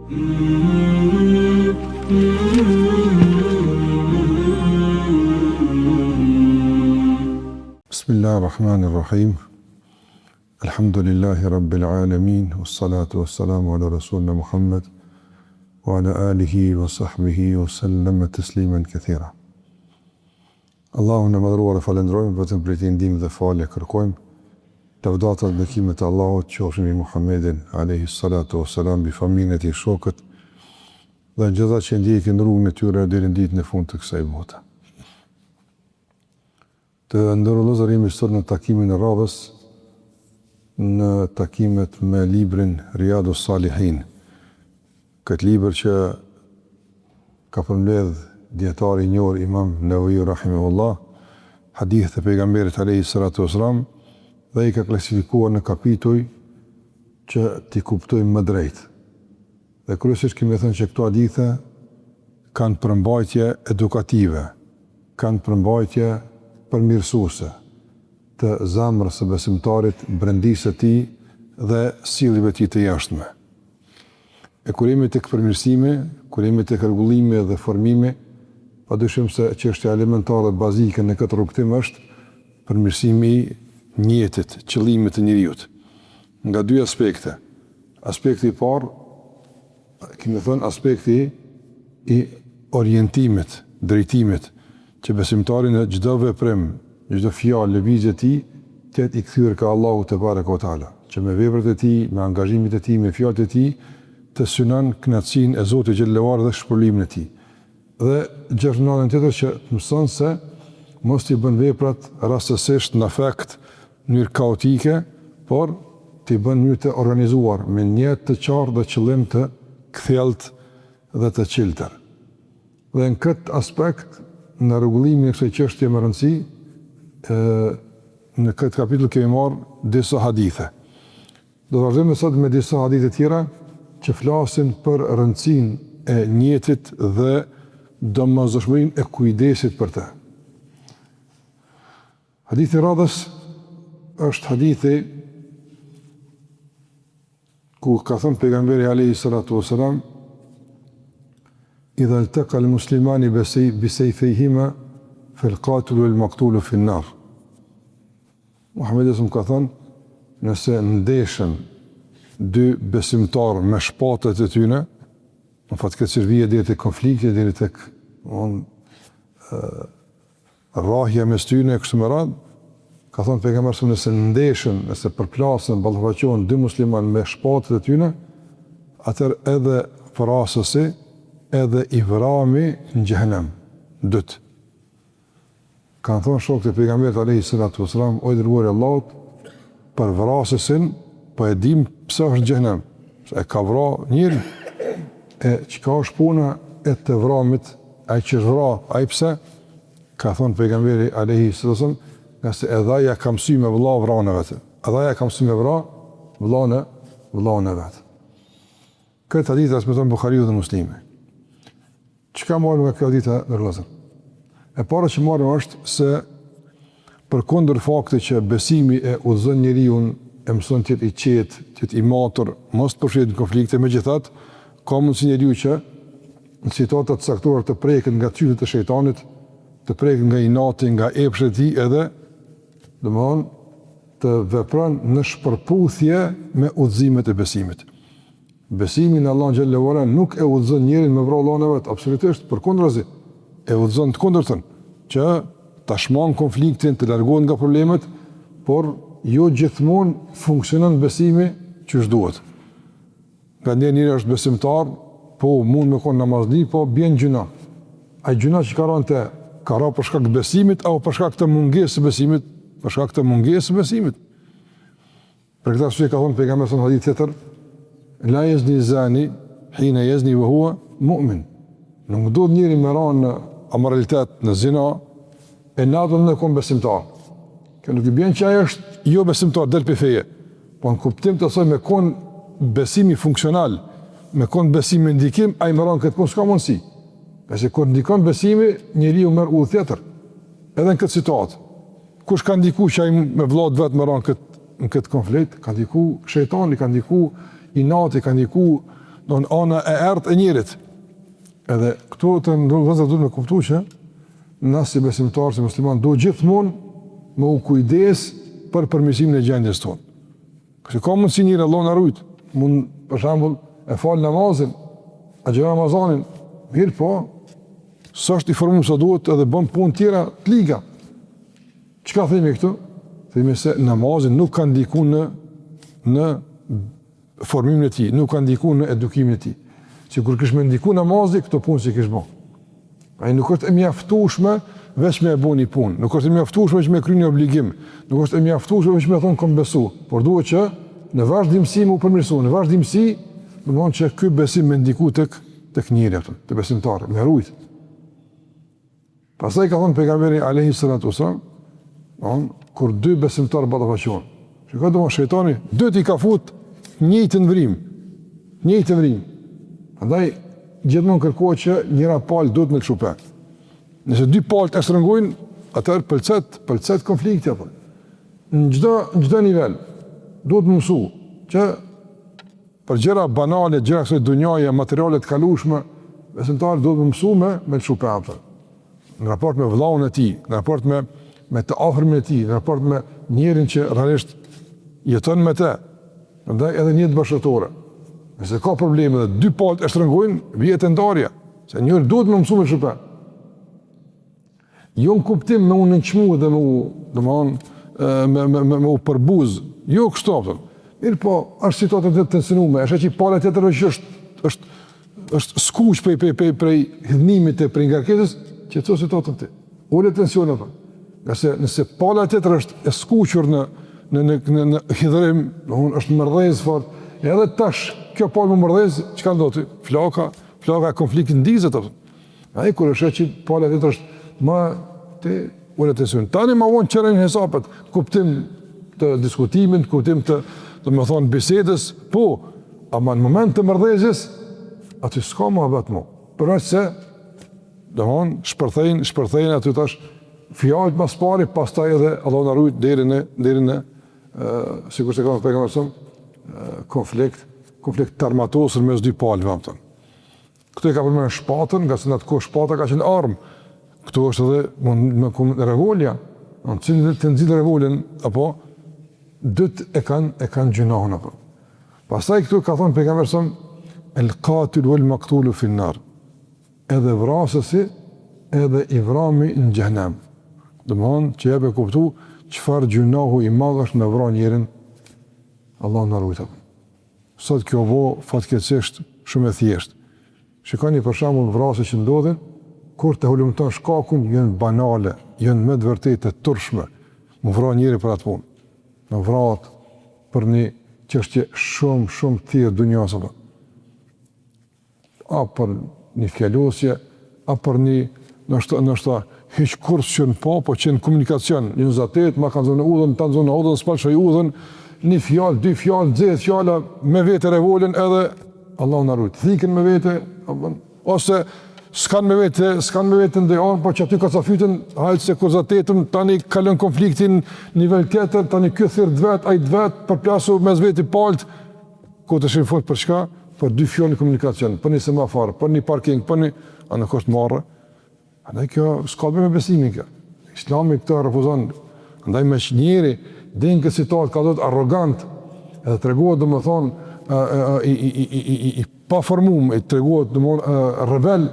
Bismillahirrahmanirrahim. Alhamdulillahi rabbil alamin, wassalatu wassalamu ala rasulina Muhammad wa ala alihi wa sahbihi wa sallam tasliman kathira. Allahun e madhruar e falenderojmë, vetëm për të ndihmë dhe falje kërkojmë. Lavdata dhe bekimet e Allahut qofshin mbi Muhammedin alayhi salatu wassalam, mbi familjen e tij, shokët dhe gjitha që ndjekin rrugën e tyre deri në ditën e fundit të kësaj bote. Të ndërlozer jemi sot në takimin e radhës, në takimet me librin Riyadus Salihin. Këtë libër që ka përmbledh dietari i njohur Imam Nawawi rahimahullah, hadithe të pejgamberit alayhi salatu wassalam, dhe i ka klasifikuar në kapituj që t'i kuptojmë më drejt. Dhe kryesisht kemi thënë që këto hadithe kanë përmbajtje edukative, kanë përmbajtje përmirësuese të zemrës së besimtarit, brendisë së tij dhe sjelljeve të tij të jashtme. E kur jemi tek përmirësimi, kur jemi tek rregullimi dhe formimi, padyshim se çështja elementare dhe bazike në këtë rrugtim është përmirësimi i njetit, qëllimit të njeriut. Nga dy aspekte. Aspekti i parë, kemi thënë, aspekti i orientimit, drejtimit, që besimtari në çdo veprim, çdo fjalë, lëvizje e tij të jetë i kthyer ka Allahu te bareka o taala, që me veprat e tij, me angazhimin e tij, me fjalët e tij të synon kënaqësinë e Zotit xhallahu dhe shpërblimin e tij. Dhe gjërnën tjetër që mëson se mos i bën veprat rastësisht në afekt, në mënyrë kaotike, por t'i bën mënyrë të organizuar, me një të qartë dhe qëllim të kthjellët dhe të qiltër. Dhe në këtë aspekt, në rregullimin e kësaj çështje me rëndësi, në këtë kapitull kemi marrë disa hadithe. Do të vazhdojmë sot me disa hadithe tjera që flasin për rëndësinë e njetit dhe domosdoshmërinë e kujdesit për të. Hadithi i radhës është hadithi ku ka thënë pejgamberi alayhi salatu wasalam: "Idha iltaqa al-muslimani bi sayfayhima fal-qatilu wal-maqtulu fi an-nar." Muhamedi ka thënë, nëse ndeshen dy besimtarë me shpatët e tyre, në fatkeqësi vije deri te konflikti, deri tek rrahja mes tyre kështu me radhë, ka thonë pejgamberi, nëse ndeshen, nëse përplasen, ballafaqohen dy musliman me shpatët e tyre, atëherë edhe vrasësi, edhe i vrami në xhehenem, dyt. Kanë thonë shokët e pejgamberit alayhi salatu wasalam, o i dërguari i Allahut, për vrasësin, po e dim pse është në xhehenem, e ka vrarë njëri. E çka është puna e të vramit, ai që vra, ai pse? Ka thonë pejgamberi alayhi salatu wasalam, nga se edhaja ka mësy me vëlla vrane vetë. Edhaja ka mësy me vra vëllane vetë. Këtë hadith transmeton Buhariu dhe Muslimi. Çka marrim nga kjo hadith në rrezën? E para që marrim është se përkundër faktit që besimi e udhëzon njeriu, e mëson të jetë i qetë, të jetë i matur, mos të përfshihet në konflikte, megjithatë ka mundësi njeriu që në situata të caktuara të preket nga çytet e shejtanit, të preket nga inati, nga epshet e tij, edhe domthon të vepron në shpërputhje me udhëzimet e besimit. Besimi në Allah xhallahu ala nuk e udhëzon njeriu me vrarë Allahun e vet, absolutisht, përkundrazi, e udhëzon të kundërtën, që ta shmang konfliktin, të largohet nga problemet, por jo gjithmonë funksionon besimi që duhet. Nga njëri është besimtar, po mund me konë namazdi, po bjen gjuna. Ai gjuna që ka rënë te ka ra për shkak të besimit apo për shkak të mungesës së besimit? Për shkak të mungesës së besimit. Për këtë arsye ka thënë pejgamberi në hadith tjetër: "La yazni zani hina yazni wa huwa mu'min." Nuk do njëri me ranë në amoralitet, në zina, e natën në kon besimtar. Kjo nuk i bën që ai është jo besimtar del pe feje. Po në kuptim të asaj me kon besimi funksional, me kon besimi ndikim, ai më ranë këtë punë s'ka mundësi. Qase kur ndikon besimi, njeriu merr udhë tjetër. Edhe në këtë situatë. Kush ka ndikuar që ai me vëllaut vet më ran në këtë konflikt? Ka ndikuar shejtani, ka ndikuar inati, ka ndikuar në ana e ertë e njerit. Edhe këto të vëzër duhet me kuptu që nësë si besimtarë, si musliman, do gjithmonë me u kujdes për përmirësimin e gjendjes tonë. Këse ka mundë si njëre, Allah në rujtë, mund për shambull e falë namazin, a gjëra Ramazanin, mirë po, së është i formuar sa duhet edhe bën punë tjera të liga. Çka themi këtu? Themi se namazi nuk ka ndikuar në formimin e tij, nuk ka ndikuar në edukimin e tij. Sikur kish më ndikuar namazi, këto punë si kish bën. Ai nuk është e mjaftueshme vetëm me bëni punë, nuk është e mjaftueshme vetëm me kryeni obligim, nuk është e mjaftueshme vetëm me thonë kom besu, por duhet që në vazhdimsi më u përmirësu, në vazhdimsi, domthonë që ky besim më ndiku tek njëri atë, te besimtarë, me rujt. Pastaj ka thënë pejgamberi alayhi salatu wasallam, kur dy besimtarë ballafaqohen. Shikoj domo shejtani, dy ti ka fut njëjtën vrim. Njëjtën vrim. Prandaj gjithmonë kërkohet që njëra palë duhet me lëshupe. Nëse dy palët e shtrëngojnë, atëherë pëlqet konflikti apo. Në çdo nivel duhet të mësu që për gjëra banale, gjëra kësaj dunjaje, materiale të kalueshme, besimtari duhet të mësu me lëshupe atë. Në raport me vëllaun e tij, në raport me të afërmin e tij, në raport me njerin që realisht jeton me të. Prandaj edhe një të bashkëtorë. Nëse ka probleme dhe dy palët e shtrëngojnë, vihet e ndarja, se njëri duhet me mësu me lëshupe. Jo në kuptim me unë nënçmu dhe me u përbuz, jo kështu apo. Mirë po, është situatë të tensionume, është që pala tjetër është skuq prej hidhnimit e prej ngarkesës, që të situatën ti. Ule tension apo. Nëse pala tjetër është e skuqur në hidhrim, është mërdhëz fort, edhe tash kjo palë më mërdhëz, çka ndodhi? Flaka e konfliktit ndizet apo. Ai kur është që pala tjetër është më të ule tension. Tani më vonë çerën hesapet, kuptim të diskutimit, kuptim të domethënë bisedës, po, ama në moment të mërdhëzjes aty s'ka më vetëm. Por se domthon shpërthejnë aty tash fjalët më pari, pastaj edhe Allahu na ruaj deri në sikur se ka pejgamberi konflikt të armatosur mes dy palëve ato. Këtu e ka përmendur shpatën, nga se në atë kohë shpata ka qenë armë. Këtu është edhe mund revolja, në cilën të nxjerrë revolën apo dytë e kanë gjunohun apo. Pastaj këtu ka thonë pejgamberi son el-qatil wal-maqtul fi an-nar. Edhe vrasësi, edhe i vrami në xhenem. Domthon që jep e kuptu çfarë gjunohu i madh është me vrarë njërin. Allahu na ruaj. Sot kjo vo fatkeqësisht shumë e thjeshtë. Shikoni për shembull vrasje që ndodhin kur të hulumton shkakun janë banale, janë me të vërtetë të turshme. Mu vrarë njëri për atë punë. Në vrat për një çështje shumë të thjeshtë dunjas apo. A për një fjalosje, a për një nështë hiç kurs që në po që në komunikacion, një zatet, ma kanë zonë udhën, tanë zonë udhën, s'pal shoj udhën, një fjalë, dy fjalë, 10 fjala, me vete revolën edhe, Allahu na ruaj, thiken me vete, ose s'kan me vete ndëjon, po që aty ka ca fytyn, hajtë se kur zatetën, tani kalon konfliktin nivel tjetër, tani ky thirr vet, ai vet, përplasu mes veti palët, ku të shifon për çka? Për dy fjalë komunikacion, për një semafor, për një parking, për një anë kost marrë. Andaj kjo s'ka me besimin kjo. Islami këtë refuzon. Andaj me njëri din këtë situatë ka dhëtë arrogant, edhe treguohet domethënë i pa formum, i treguohet domethënë rebel,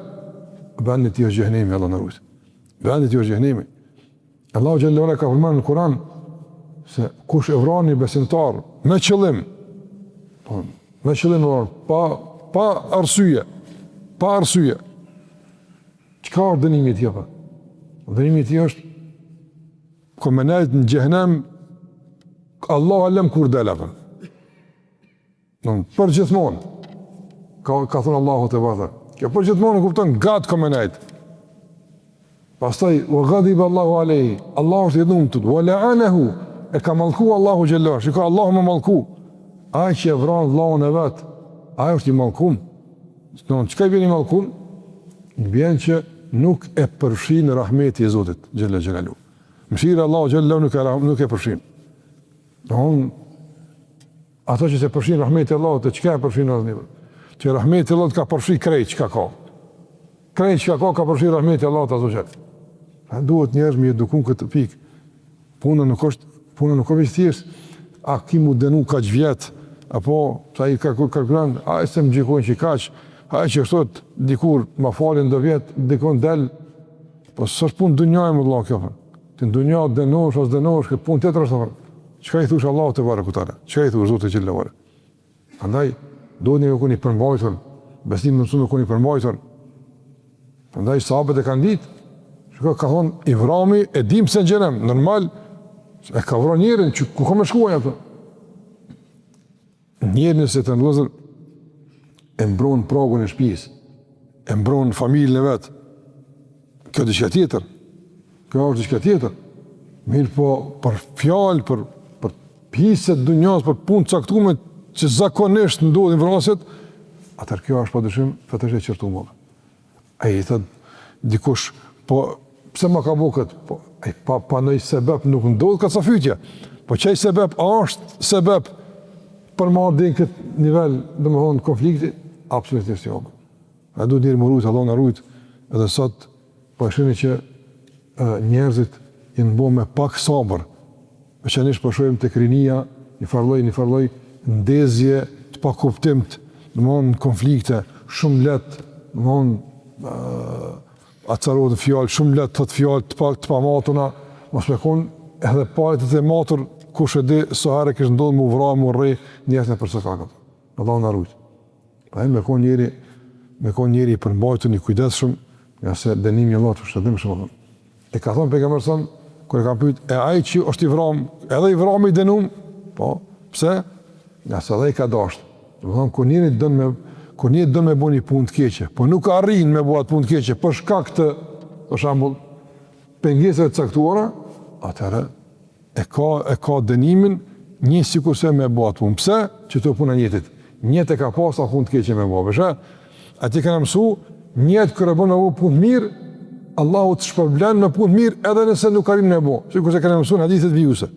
vendi i xhehenemi, Allah na ruaj. Vendi i xhehenemi. Allahu xhallahu ala ka përmendur në Kur'an se kush e vran një besimtar me qëllim, me qëllim pa arsye. Çka është dënimi i tij apo? Dënimi i tij është komenajt në xhehenem, Allah alem kur del apo. Për gjithmonë. Ka thënë Allahu te valla. Kjo për gjithmonë kupton gat komenajt. Pastaj wa ghadiba Allahu alayhi. Allahu është i dhuntur, wa la'anahu. E ka mallku Allahu xhallahu. Shikoj Allahu më mallku. Ai që vran Allahun e vet, ai është i mallkuar. Çka vjen i mallkuar? Vjen që nuk e përfshin rahmeti i Zotit xhalla xhelalu. Mëshira Allahu xhallahu nuk e përfshin. Ato që se përfshin rahmeti i Allahut, çka e përfshin rahmeti? që rahmeti Allah ka përfshi krejt që ka. Krejt që ka përfshi rahmeti Allah të azoqet. Duhet njerëz me edukun këtë pikë. Puna nuk është thjesht, a ki mu denu kaq vjet, apo sa i kalkulan, a se më gjikojnë që kaq, a që shtot dikur ma falin do vjet, dikon del, po s'është punë dunjaj më Allah kjo. Ti në dunja denosh, ose denosh, këtë punë tjetër është, çka i thush Allah të varë kutare, çka i thush Zotë të gjellë varë. Andaj, duhet një kuni përmbajtur, besim në mësumë kuni përmbajtur. Andaj, sahabët e kanë ditë, shka ka thonë, Ivrami e dim se në gjenem, normal, e ka vro njerën, që ku ka me shkuaj ato? Njerën se të nëllëzër, e mbronë pragun e shpijës, e mbronë familjën e vetë. Kjo diçka tjetër. Kjo është diçka tjetër. Mirë po, për fjalë, për piset dunjas, për punë caktume, që zakonisht ndodhin vrasit, atër kjo është pa dyshim, fatësh e qërtu më. E i thëtë, dikush, po, pse ma ka bo këtë? Pa nëj sebep nuk ndodhë ka ca fytja. Po qaj sebep, a është sebep për marrë dhe në këtë nivel, dhe më thonë, konflikti, absolutisht jo. A du njërë më rujtë, Allah në rujtë, edhe sot, po e shini që njerëzit i në bo me pak sabër, veçanish po shojmë të krinia, një farloj, ndezje të pa kuptimt, dhe më thonë, konflikte, shumë letë, dhe më thonë, atësarohet në fjallë, shumë letë të fjallë të pa matuna, mos me konë edhe parit të matur, kush e di, so herë kështë ndodhë mu vra, mu rrej, njësën e përse kakët. Allah në rujtë. Pa e me konë njëri i përmbajtu një kujdeshëm, nga se denimi Allah të shëtëdim shumë. E ka thonë pejgamberi son, kër e kam pyet, e ai që është i vram, edhe i vram i denum, po, pse? Nga se edhe i ka dashtë. Do të thonë, kur njëri dënë me bo një punë të keqe, po nuk arrin me bo atë punë të keqe, për shkak të, për shembull, pengesave të caktuara, atëherë e ka dënimin një sikurse me bo atë punë. Pse? Që të puna njetit. Njetë e ka pas a punë të keqe me bo. Përshë, ati kanë mësu, njetë kërë e bo në bo punë mirë, Allahu të shpërblen me punë mirë edhe nëse nuk arrin me bo. Sikurse kanë mësu në hadithet vijuse.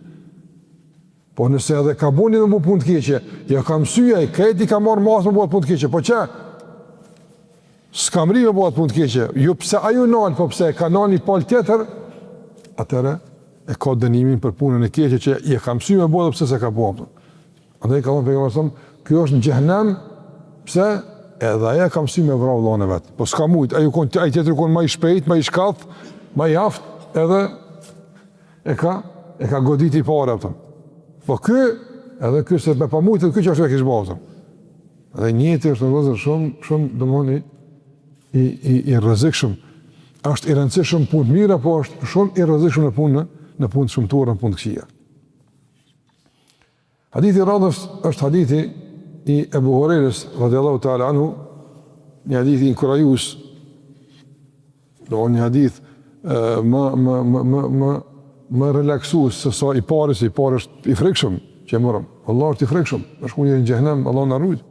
Po nëse edhe ka boni me bo punë të keqe, ja ka mësuja i kreti ka marrë masë me bo atë punë të keqe, po që? S'ka mri me bo atë punë të keqe, jo pse ajo nalë, po pse ka nalë një palë tjetër, atëre e ka dënimin për punën e keqe që ja ka mësuja me bo dhe pse se ka bo. Andaj ka thonë pejgamberi sa, kjo është në xhehenem, pse? Edhe aja ka mësuja me vrau Allahun e vetë. Po s'ka mujt, ai tjetër konë ma i shpejt, ma i shkath, ma i aft, edhe e ka goditi i pare, po edhe ky se me pa mujtë, ky që është e kishë bëhë. Edhe njëti është në vëzër shumë dëmoni i rrezikshëm. Është i rëndësishëm punë mira, po është shumë i rrezikshëm në punë shumëtuar, në punë të këqija. Hadithi radhës është hadithi i Ebu Hurajrës, radhiyallahu ta'ala anhu, një hadithi inkurajus, një hadith më relaksues se sa i pari është i frikshëm që e mërëm. Allah është i frikshëm, është ku njëri në xhehenem, Allah në rujtë.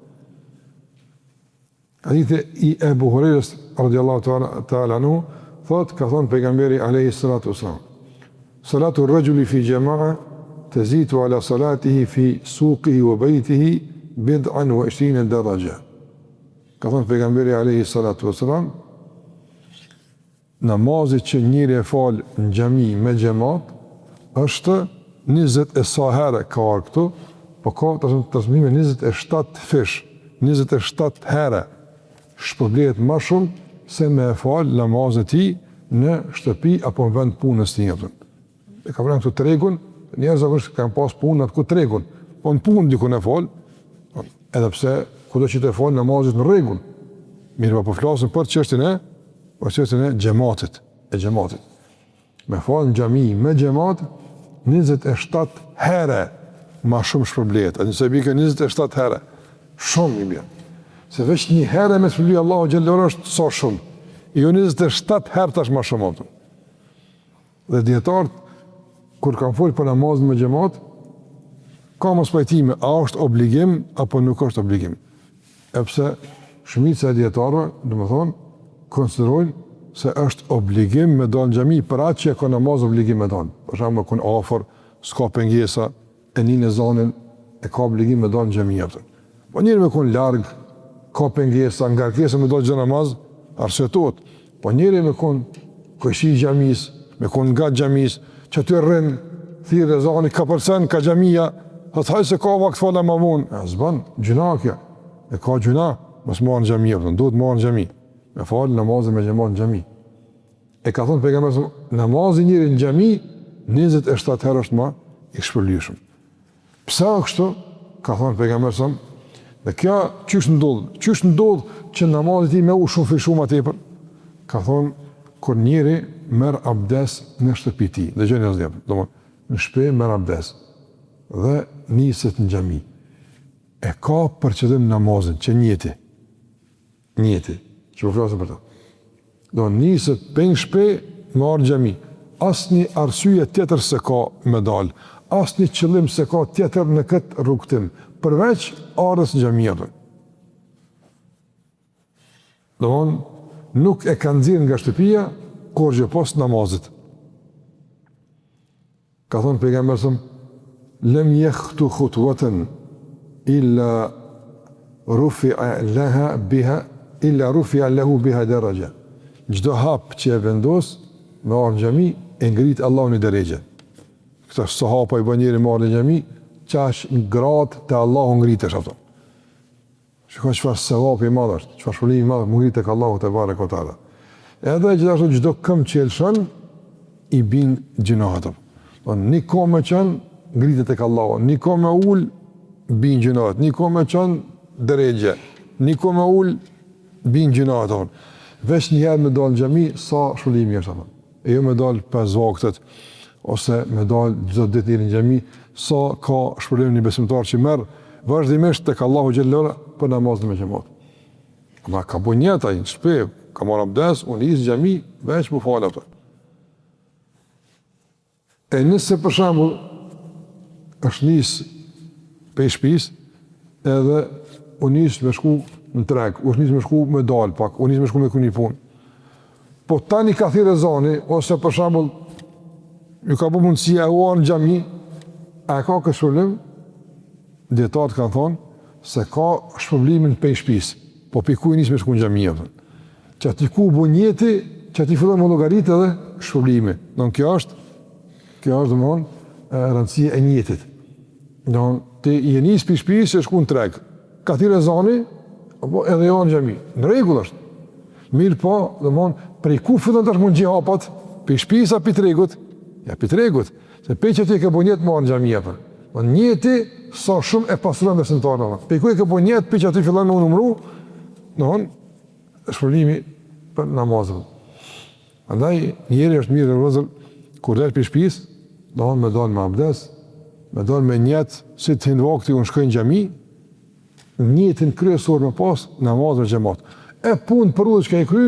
Hadithi i Ebu Hurajrës, radhiyallahu ta'ala anhu, ka thonë pejgamberi alayhi salatu wasalam, salatu rrajuli fi jama'a tazidu ala salatihi fi suqihi wa baytihi bid'an wa 20 daraja. Ka thonë pejgamberi alayhi salatu wasalam, namazit që njëri e falë në xhami me xhamat është 20 e sa herë ka arë këtu, po ka të transmetime 27 fish, 27 herë shpërblet më shumë se me e falë namazet ti në shtëpi apo në vend punës të njëtën. E ka vrenë këtu tregun, njerë zakonisht kanë pas punë atë ku tregun, po në punë diku në falë, edhe pse kudo që të falë namazit në rregull. Mirë po flasën për çështjen e xhamatit, Me falë në xhami me xhamat 27 herë ma shumë shpërblet. A nëse bika 27 herë, shumë i bjen. Se veç një herë me shpërblet Allahu xhallahu është sa shumë. Jo 27 herë tash ma shumë ato. Dhe dietarët kur kanë folë për namazin me xhamat, ka mos pajtime, a është obligim apo nuk është obligim. Epse shumica e dietarëve, domethënë, konsiderojnë se është obligim me dalë në xhami për atë që e ka namaz obligim me dalë. Për shembull, me kun afër, s'ka pengesa, e një në zonën e ka obligim me dalë në xhami atë. Po njëri me kun larg, ka pengesa, ngarkesa me dojë gjë namaz, arsetohet. Po njëri me konë këshi i gjamis, me konë nga gjamis, që të rrinë, thirë e zani, ka përsen, ka gjamia, thëtë hajë se ka vakt fala ma vonë. E zbanë, gjuna kja, e ka gjuna, mësë marë në gjamia, duhet marë në gjami, me falë namazën me gjemat në gjami. E ka thonë pejgamberi, namazin njëri në gjami, 27 herë është ma i shpërlyshëm. Pse kështu, ka thonë pejgamberi, dhe kja qysh ndodh që namazit ti me u shumë fishu ma tepër, ka thonë, kur njëri merë abdes në shtëpi ti, dhe gjënë e zdjepë, në shpe merë abdes, dhe niset në gjami. E ka për qëllim namazin, që njeti, që po flasëm për ta. Do niset për në shpe, me arë në gjami. Asë një arsye tjetër se ka me dalë, asë një qëllim se ka tjetër në këtë rrugtim, përveç arës në gjami atë. Nuk e kanë nxirë nga shtëpia, kur gjë pas namazit. Ka thonë pejgamberi, lem yakhtu khutwatan illa rufi'a lahu biha daraja. Çdo hap që e vendos me arë në xhami e ngrit Allahu në drejtë. Këta sahapa i bën njëri me arë në xhami, qash në gradë te Allahu ngritesh ato. Shikoj çfarë sevapi i madh është, çfarë shpëlimi i madh mund tek Allahu te bareka taala. Edhe gjithashtu çdo këmbë që elshon i bin gjinohat. Një kohë me qenë ngritet tek Allahu, një kohë me ul bin gjinohat, një kohë me qenë drejtë, një kohë me ul bin gjinohat. Veç njëherë me dalë në xhami, sa shpëlimi është atë. E jo me dalë 5 vaktet, ose me dalë çdo ditë në xhami, sa ka shpëlim një besimtar që merr vazhdimisht tek Allahu xhallahu për namazin me xhamat. Ma ka bu njëta në shtëpi, ka marrë abdes, unë isë xhami, veç më falë ato. E nëse për shembull është nisë pe shtëpis, edhe unë nisë me shku në treg, unë nisë me shku me dalë pak, unë nisë me shku me këni punë. Po tani ka thirë e zani, ose për shembull ju ka bu mundësia e uarë në xhami, a ka këtë shpëllim? Dietarët kanë thonë se ka shpërblimin pe shtëpis, po pe ku nisë me shku në xhami. Që ati ku bu njeti, që ati fillon me llogaritë edhe shpërblimi. Kjo është rëndësia e njetit. Ti je nisë pe shtëpis e shku në treg. Ka thirë e zani, apo edhe jo në xhami. Në rregull është. Mirë po, prej ku fillon tash mund hapat, pe shtëpis apo pe tregut? Ja pe tregut. Se pe që ti ke bu njet më në xhami apo. Njeti sa shumë e pasuron besimtarin. Pe ku e ke bu njet, pe që ti fillon me u numëru, shpërblimi për namazën. Andaj njeri është mirë vëllezër kur del pe shtëpis, me dalë me abdes, me dalë me njet, si të hind vakti unë shkoj në xhami, njetin kryesor me pas namazën xhamat. E punë për udhë që ka i kry,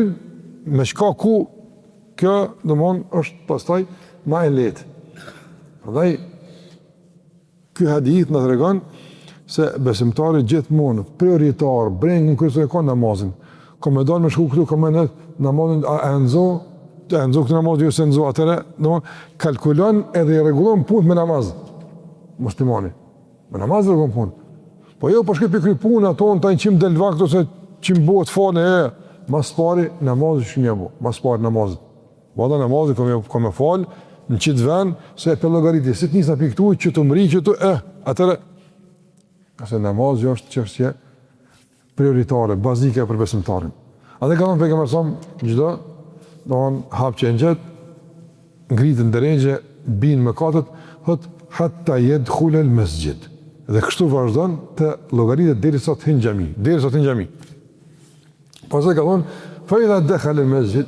me shka ku, kjo është pastaj ma e letë. Andaj, ky hadith në të regon se besimtari gjithmonë, prioritar, brengë në kryesor e ka namazën. Ka me dalë me shku këtu, ka me në namazën e nëzo këtë namazë, jo se nëzo atëre, kalkulon edhe i regulon punë me namazë. Muslimani, me namazë regulon punë. Po jo, përshke për kry punë, ato në tajnë qim del vakt, ose qim bëhet fane, mas pari namazë që një bo, mas pari namazë. Vada namazë, ka me falë, në qitë ven, se e për logariti, si të njësë në piktu, që të mëri, që të atëre. Ase namazë është çështje prioritare, bazike për besimtarin. A dhe ka thonë pejgamberi sa çdo, hap që në gjetë, ngritën drejgje, binë më katët, thot, hatta yadkhul al masjid. Dhe kështu vazhdon të llogaritet derisa të hyjë në xhami, Pastaj ka thonë, fa idha dakhala al masjid,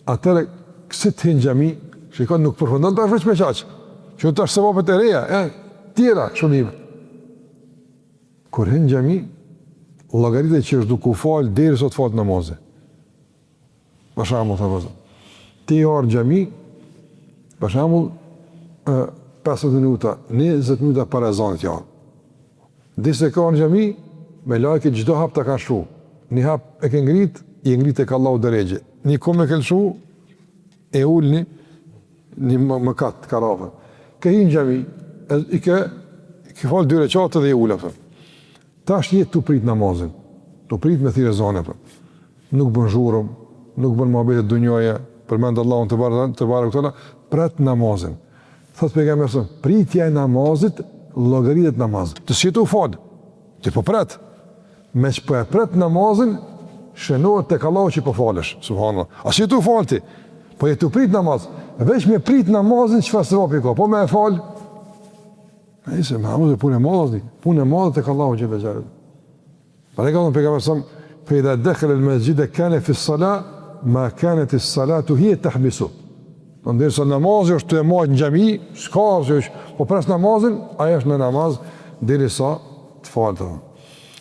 atëre kësi të hyjë në xhami, shikon nuk përfundon tash vetëm me çaq. Që tash sevapet e reja, tjera shënime. Kur hyjë në xhami, llogaritet që është duke u fal derisa të fal namazin. Për shembull, thonë, ti or në xhami, për shembull, 15 minuta, 20 minuta para ezanit janë. Dise ka në xhami, me lajke çdo hap të ka shu. Një hap e ke ngrit, i ngrit tek Allahu drejgje. Një kom e ke lëshu, e ulni, një mëkat të karafën. Ke hi në xhami, i ke falë 2 rekate dhe i ula. Tash jetë të prit namazin. të prit me thirrje zone. Nuk bën zhurmë, nuk bën mohabete dunjoje, përmend Allahun te barekuta, pret namazin. Thot pejgamberi, pritja e namazit llogaritet namaz. Të si tu fal, ti po pret. Me që po e pret namazin, shënohet tek Allahu që po falesh, subhanallah. A si tu falti? Po e tu prit namaz. Veç me prit namazin çfarë sevapi ka? Po me e fal. Ai se Muhamedi punë e madhe tek Allahu xhela xhalal. Para ka pejgamberi fa idha dakhala al-masjid kana fi as-salah ma kanat as-salatu hiya tahbisu. Ndërsa namazi është të marrë në xhami, s'ka asgjë, po pres namazin, ai është në namaz derisa të falet.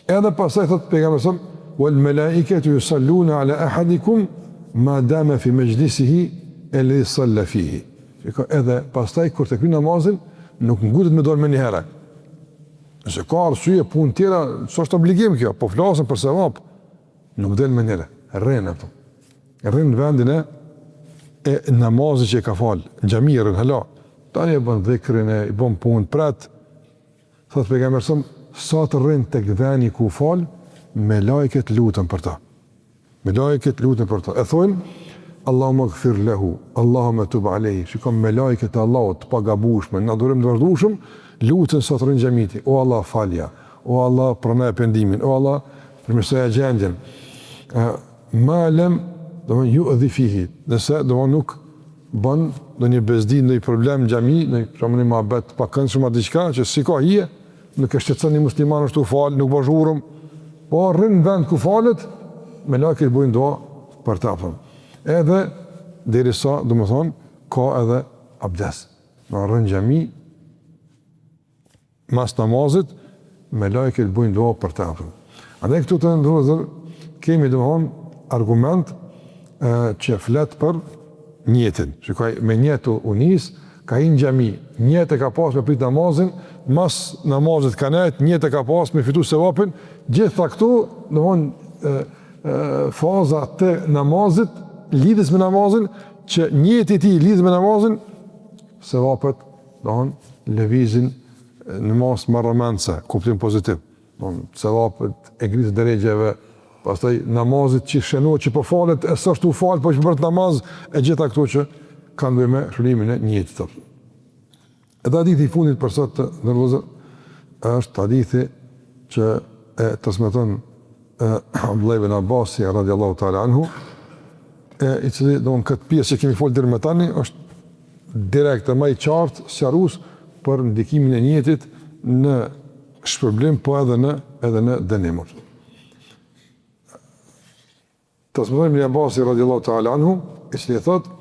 Edhe pastaj thot pejgamberi wal malaikatu yusalluna ala ahadikum ma dama fi majlisihi alladhi salla fihi. Edhe pastaj kur të kryen namazin, nuk ngutet me dorë më një herë. Nëse ka arsye punë tjera, s'është obligim kjo, po flasim për sevap. Nuk del më njëre, rren ato. Rren vendin e namazit që e ka fal, në xhami rren hala. Tani e bën dhikrin, e bën punë prat. Thot pejgamberi sa të rrin tek vendi ku fal, me lajket lutën për ta. Me lajket lutën për ta. E thonë Allahumma ighfir lahu, Allahumma tub alayhi. Shikon me lajket e Allahut të pagabueshme, na durim të vazhdueshëm, lutën sa të rrin xhamiti. O Allah falja, o Allah pranoj pendimin, o Allah përmirësoja gjendjen. Ma lem domthonjë yu'dhi fihi, nëse domthonjë nuk bën ndonjë bezdin, ndonjë problem në xhami, në shkakun e mohabet pa këndshëm atë diçka që si ka hije, nuk e shqetëson një musliman ashtu fal, nuk bën zhurmë, po rrin vend ku falet, me lajket bujnë dua për ta. Edhe derisa domthonjë ka edhe abdes. Në rrin xhami mas namazit, me lajket bujnë dua për ta. Andaj këtu të ndërrozër kemi domthonjë argument që flet për njetin. Shikoj, me njetu unis, ka i në xhami, njet e ka pas me prit namazin, mas namazit ka nejt, njet e ka pas me fitu sevapin, gjitha këtu, faza të namazit, lidhës me namazin, që njeti ti lidhës me namazin, sevapet, lëvizin në mas marrëmendse, kuptim pozitiv. Sevapet e ngritë drejgjeve, pastaj namazit që shënohet që po falet, e s'është u fal, po që bërt namaz, e gjitha këto që kanë bëjë me shërimin e njetit. Edhe hadithi i fundit për sot në vëllezër është hadithi që e transmeton Abdullah ibn Abbas radhiyallahu ta'ala anhu, i cili këtë pjesë që kemi folur deri më tani është direkt më i qartë, sqarues për ndikimin e njetit në shpërblim, po edhe në dënim. Transmeton ibn Abbas radhiyallahu ta'ala anhu, i cili thotë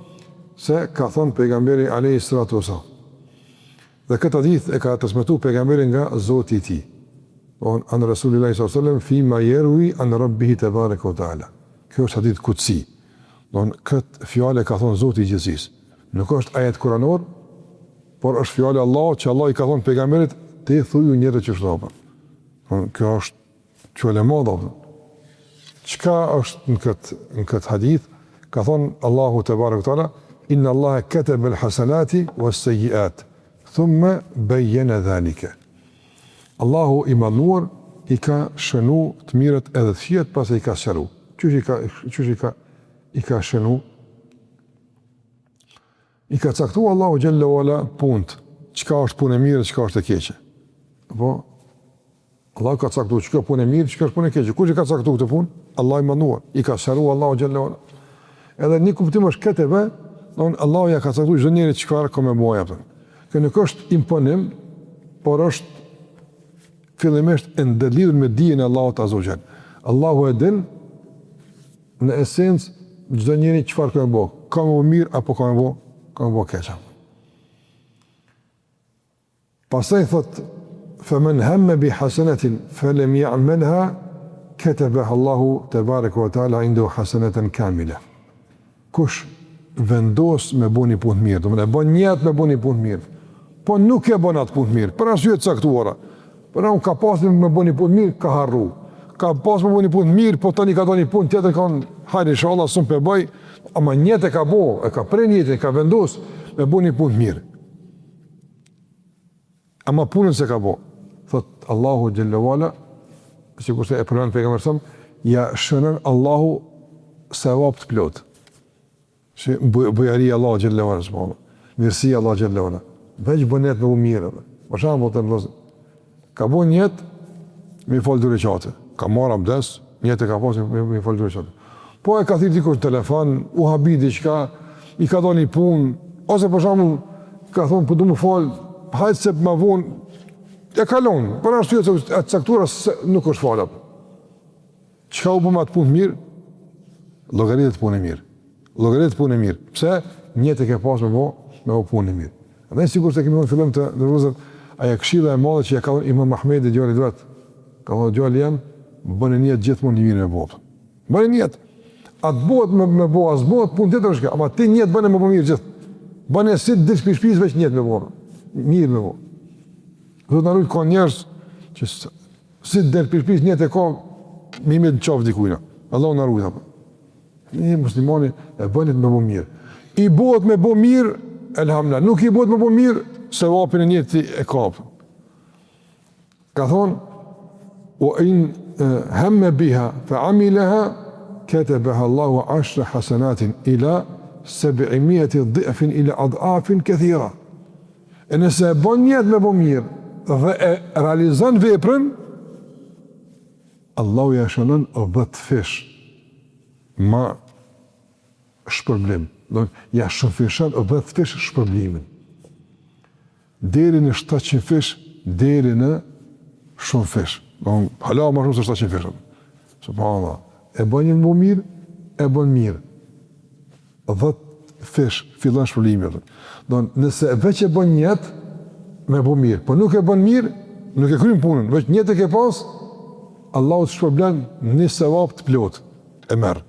se ka thënë pejgamberi alayhi salatu wasallam. Dhe këtë hadith e ka transmetuar pejgamberi nga Zoti i tij. An Rasulillahi sallallahu alaihi wasallam fi ma yarwi an rabbih tebaraka wa ta'ala. Kjo është hadith kutsi. Këtë fjalë ka thënë Zoti i gjithësisë. Nuk është ajet kuranor, por është fjalë e Allahut që Allah i ka thënë pejgamberit, te thuju njerëz që shtopën. Kjo është fjalë e madhe. Çka është në këtë hadith? Ka thënë Allahu tebaraka wa ta'ala, inna Allaha kataba al-hasanati was-sayyi'at, thumma bayyana dhalika. Allahu i madhnuar i ka shënu të mirët edhe të këqijat, pas i ka sqaru. Qysh i ka shënu? I ka caktuar Allahu xhalla wala punt. Çka është punë e mirë, çka është e keqe. Po Allahu ka caktuar çka punë e mirë, çka është punë e keqe. Kush i ka caktuar këtë punë? Allahu i madhnuar. I ka sqaru Allahu xhalla wala. Edhe një kuptim është këtë Allahu ja ka caktuar çdo njeri çfarë ka më bëj atë. Kjo nuk është imponim, por është fillimisht e ndërlidhur me dijen e Allahut azza wa jall. Allahu e din në esencë çdo njeri çfarë ka bëu, ka më mirë apo ka më bëu keq. Pastaj thot faman hamma bi hasanatin falam ya'malha katabaha Allahu tebaraka wa ta'ala indahu hasanatan kamila. Kush vendos me bëni punë mirë, do të thonë bën njët me bëni punë mirë, po nuk e bën atë punë mirë, për arsye të caktuara. Por unë ka pasur me bëni punë mirë, ka harru. Ka pasur me bëni punë mirë, po tani ka dhënë punë tjetër, kanë hajde inshallah s'u pe bëj, ama njët e ka bëu, e ka prej njëtin, ka vendos me bëni punë mirë. Ama punën se ka bëu. Thot Allahu xhalla wala, sikur se e pranon pejgamberi sa, ja shënën Allahu sevap të plot. Që bujari Allah xhallahu ala subhanahu. Mirësi Allah xhallahu ala. Veç bënet me u mirë. Për shembull të vëllezër, ka bën jetë me fol dy recate. Ka marrë abdes, jetë ka pasur me fol dy recate. Po e ka thirrë dikush telefon, u habi diçka, i ka dhënë punë, ose për shembull ka thonë po du më fal, hajtë se më vonë e kalon, për arsye se atë caktura nuk është falap. Çka u bë me atë punë mirë? Llogaritë punë mirë. Llogaritë punë mirë. Pse? Njëtë ke pas me punë mirë. Dhe sikur se kemi në fillim të ndërruzën, aja këshilla e madhe që ja ka dhënë Imam Mahmedi djali i vet. Ka thonë djali jam, bëni niyet gjithmonë mirë me botë. Bëni niyet. Atë bëhet me bo, as bëhet punë tjetër është kjo, ama ti niyet bëni më mirë gjithë. Bëni si diç shtëpisë veç niyet me bo. Mirë me bo. Do të na lut ka njerëz që si del shtëpisë niyet e ka mimi të çoft dikujt. Allahu na ruaj apo. Një muslimani e bëni me bo mirë. I bëhet me bo mirë, elhamdulillah. Nuk i bëhet me bo mirë, se vapin e njëti e kapë. Ka thonë, o in hemme biha, fa amileha, ketebeha Allahu 10 hasanatin, ila 700 dhifin, ila adafin këthira. E nëse e bon njët me bo mirë, dhe e realizan veprën, Allahu ja shënën 10 fish, ma shpërblim. Ja shënfishan 10 fish shpërblimin. Deri në 700 fish, deri në shumë fish. Hala ma shumë se 700 fish. Subhanallah. E bën një më mirë, e bën mirë. 10 fish, fillon shpërblimi. Nëse veç e bën njët, me bën mirë. Po nuk e bën mirë, nuk e krym punën. Veç njët e ke pas, Allahu të shpërblen një sevap të plot. E merë.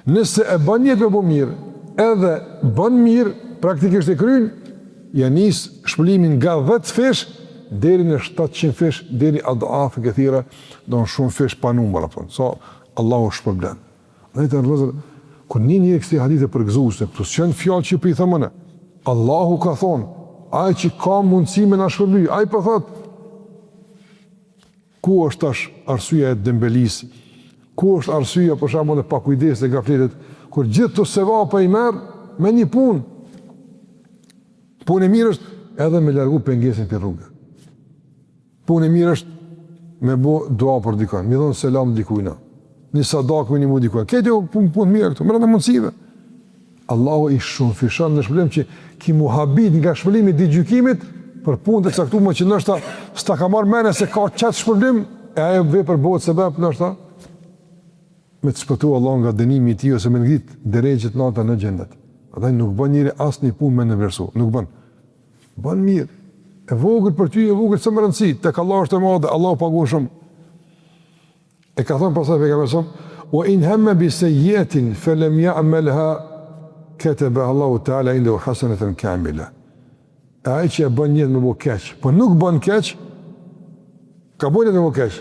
Nëse e bën njët me bën mirë, edhe bën mirë, praktikisht e kryn, ja nis shpëlimin nga 10 fish deri në 700 fish, deri adaf këthira, do në shumë fish pa numër, so Allahu shpërblen. Dhe të rëzër, kur një kësti hadith e përgëzuese, këtu s'janë fjallë që për i thëmëne, Allahu ka thonë, ai që ka mundësi me na shpërbly, ai po thot, ku është tash arsyeja e dembelis, ku është arsyeja për shembull e pakujdesit e gafletit, kur gjithë të sevapa i merr me një punë. Punë e mirë është edhe me largu pengesën për rrugë. Punë e mirë është me bo dua për dikon, me dhon selam dikujt. Një sadaku një mu dikujt. Këtë punë mirë këtu, më rëndë mundësive. Allahu i shumëfishon në shpëlim që ki muhabit nga shpëlimi di gjykimit për punë të caktuar që nështë s'ta ka marrë mene se ka qatë shpëlim, e ajo vepër bëhet sebeb nështë me të shpëtu Allah nga dënimi i tij ose me ngrit drejtë të nata në xhennet. Ataj nuk bën njëri asnjë punë me nënvlerësu, nuk bën. Bën mirë. E vogël për ty, e vogël s'më rëndësi, tek Allah është e madhe, Allah paguon shumë. E ka thënë pastaj pejgamberi sa, "Wa in hamma bi sayyi'atin falam ya'malha kataba Allahu ta'ala indahu hasanatan kamila." Ai që bën një me keq, po nuk bën keq, ka bën një me keq.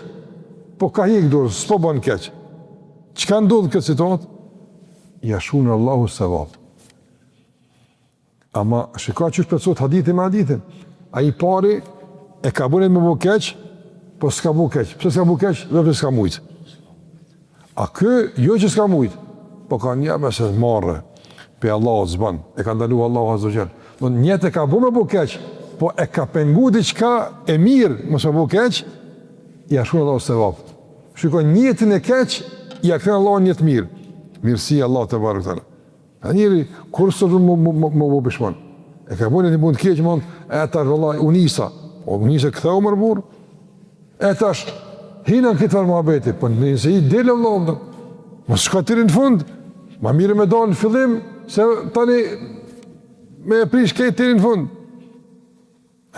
Po ka hiq dorë, s'po bën keq. Çka ndodh këtë situatë? Ja shunë Allahu sevap. Ama shikoj që shpetsot hadithi me hadithin. Ai pari e ka bënë me keq, po s'ka bu keq. Pse s'ka bu keq? Vetëm s'ka mujt. A kë jo që s'ka mujt, po ka një me se marrë pe Allahu zban. E ka ndaluar Allahu azza xal. Do një të ka bënë me keq, po e ka pengu diçka e mirë, mos e bu keq, ja shunë Allahu sevap. Shikoj njëtin e keq, ja kthen Allahu një të mirë. Mirësi Allah te barekuta. A njëri kur sot më bëshmon. E ka bënë një punë të keq, mund e tash vallahi unisa. O unisa ktheu më burr. E tash hina këtë muhabeti, po nëse i del Allahu, mos shko ti në fund. Ma mirë me dalë në fillim se tani me prish këtë ti në fund.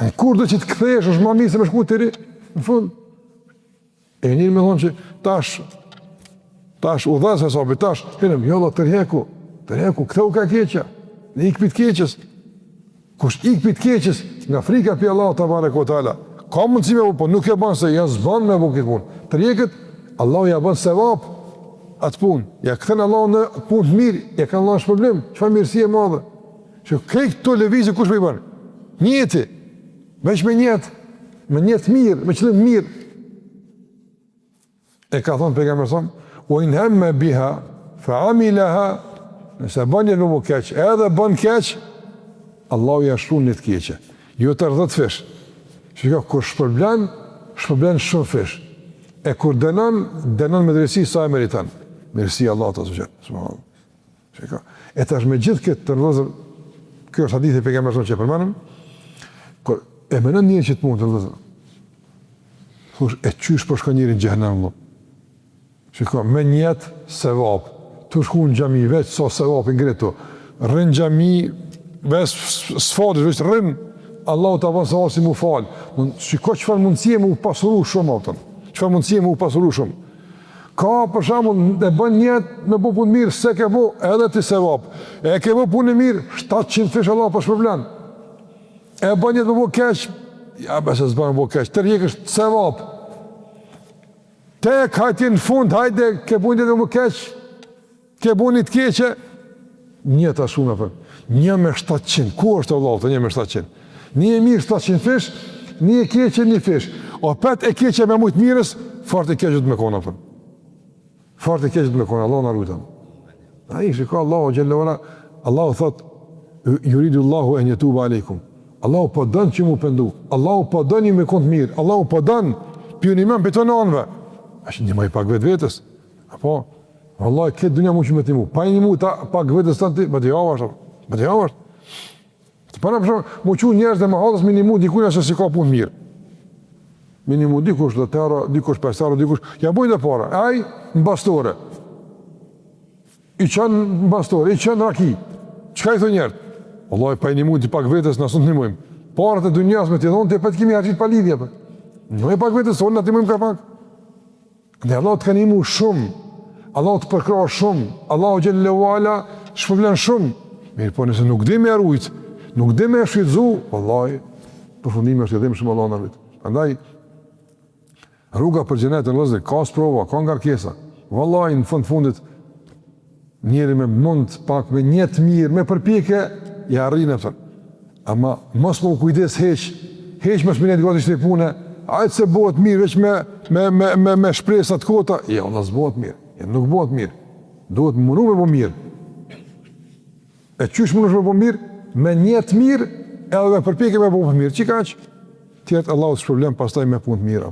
E kur do që të kthesh, është më mirë se me shku ti në fund. E njëri më thonë që tash u dha se sapi, tash pinëm, jo Allah tërheku, ktheu ka keqja, në ikpit keqës. Kush ikpit keqës, nga frika për Allah të barekuhu teala, ka mundësi me bu, po nuk e banë se ja zbanë me bu këtë punë. Tërheket, Allah ja banë sevap atë punë, ja këthen Allah në punë të mirë, ja ka Allah në shpërblim, që fa mirësi e madhe. Që kejtë të levizë, kush me i banë? Njëti, veç me njëtë mirë, me qëllim mirë. E ka thonë pejgamberi sa, o in hemme biha, fa amilaha, nëse bën një më keq, edhe bën keq, Allahu ja shkruan një të keqe. Jo të 10 fish. Shikoj, kur shpërblen shumë fish. E kur dënon me drejtësi sa e meriton. Mirësi Allahut azza wa jall. Subhanallahu. Shikoj. E tash me gjithë këtë të rrezë, kjo është hadithi pejgamberit që përmendëm. Kur e mënon një që të punë të rrezë. Thosh e qysh po shkon njëri në xhenem. Shikoj, me njët sevap. Tu shku në xhami veç sa sevap i ngritu. Rrin xhami bes sfodë veç rrin. Allahu ta vënë se mu fal. Shikoj çfarë mundësie më u pasuru shumë atë. Çfarë mundësie më u pasuru shumë. Ka për shembull e bën një me bu punë mirë, se ke bu edhe ti sevap. E ke bu punë mirë, 700 fish Allah po shpërblen. E bën një me bu keq, ja besë s'bën bu keq, të rjekësh sevap. Te hajti në fund, hajde ke bën një me bu keq, ke bën një të keqe, një ta shumë apo. 1 me 700. Ku është Allah të 1 me 700? Një e mirë 700 fish, një e keqe 1 fish. O pet e keqe me mujtë mirës, fart e keqe të me kona për. Fart e keqe të me kona, Allah në rrujtëm. A i shiko Allahu gjellëvara, Allahu thot, juridu Allahu e njetuba alejkum. Allahu po dënë që mu pëndu. Allahu po dënë ju me kontë mirë. Allahu po dënë pjunimen për të nanëve. Ashtë një maj pak vetë vetës. Apo, Allah, këtë dunja mu që me ti mu. Pa një mu ta pak vetës të në ti, bëtë javasht. Të përna përshamë, mu që njerës dhe më hadës minimu dikuja se si ka punë mirë. Minimu dikush dhe tëra, dikush pesara, dikush, ja bujnë dhe para. Aj, në bastore. I qënë në bastore, i qënë raki. Qëka i thë njerët? Allah, pa i një mund të pak vetës, nësën të një mujmë. Parët e dunjas me të dhonë, të petë kimi arqit pa lidhje. Në e pak vetës, onë në të mujmë ka pak. Dhe Allah të ka një mu shumë. Allah të përkra shumë. Allah u gjellë lewala, shpëvlen shumë. Mirë, po nëse nuk di me rujtë, nuk di me shqitzu, Allah, përfundimi është edhim shumë Allah në rritë. Andaj, rruga për gjenetën lëzë, ka sprova, ka ngarkesa. Wallahi në fundit, njeri me mund pak, me njetë mirë, me përpike, ja arrinë e përën. Ama mos më kujdes heq mos më nejtë gati që të i pune, ajtë se bëhet mirë, veç me shpresat kota, ja, Allah s'bëhet mirë, ja, nuk bëhet mirë. Duhet mënu me bo mirë. E qysh mënu me bo mirë? Me njetë mirë, edhe me përpike me bo mirë. Qika që? Tjertë Allah të shpërblen pastaj me punë të mirë.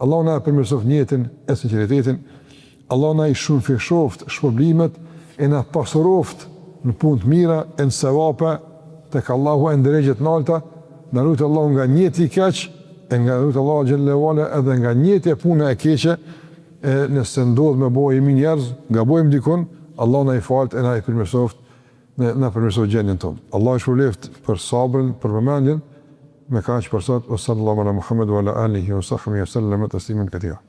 Allah na e përmirësoft njetin e sinceritetin, Allah na i shumë fishoft shpërblimet, e na pasuroft në punë të mira, e në sevape, tek Allahu e ndërregjet nalta, në rrujtë Allahu nga njeti i keq, e nga rrujtë Allahu gjellewale edhe nga njeti e punë e keqe, e nëse ndodhë me bojë imi njerëz, nga bojëm dikun, Allah na i falt e na i përmirësoft, na përmirësoft gjendjen tonë. Allah i shpërbleft për sabrën, për vëmendjen, me kaq për sot, o sallallahu ala Muhammed wa ala alihi wa sahbihi sallam tasliman katira.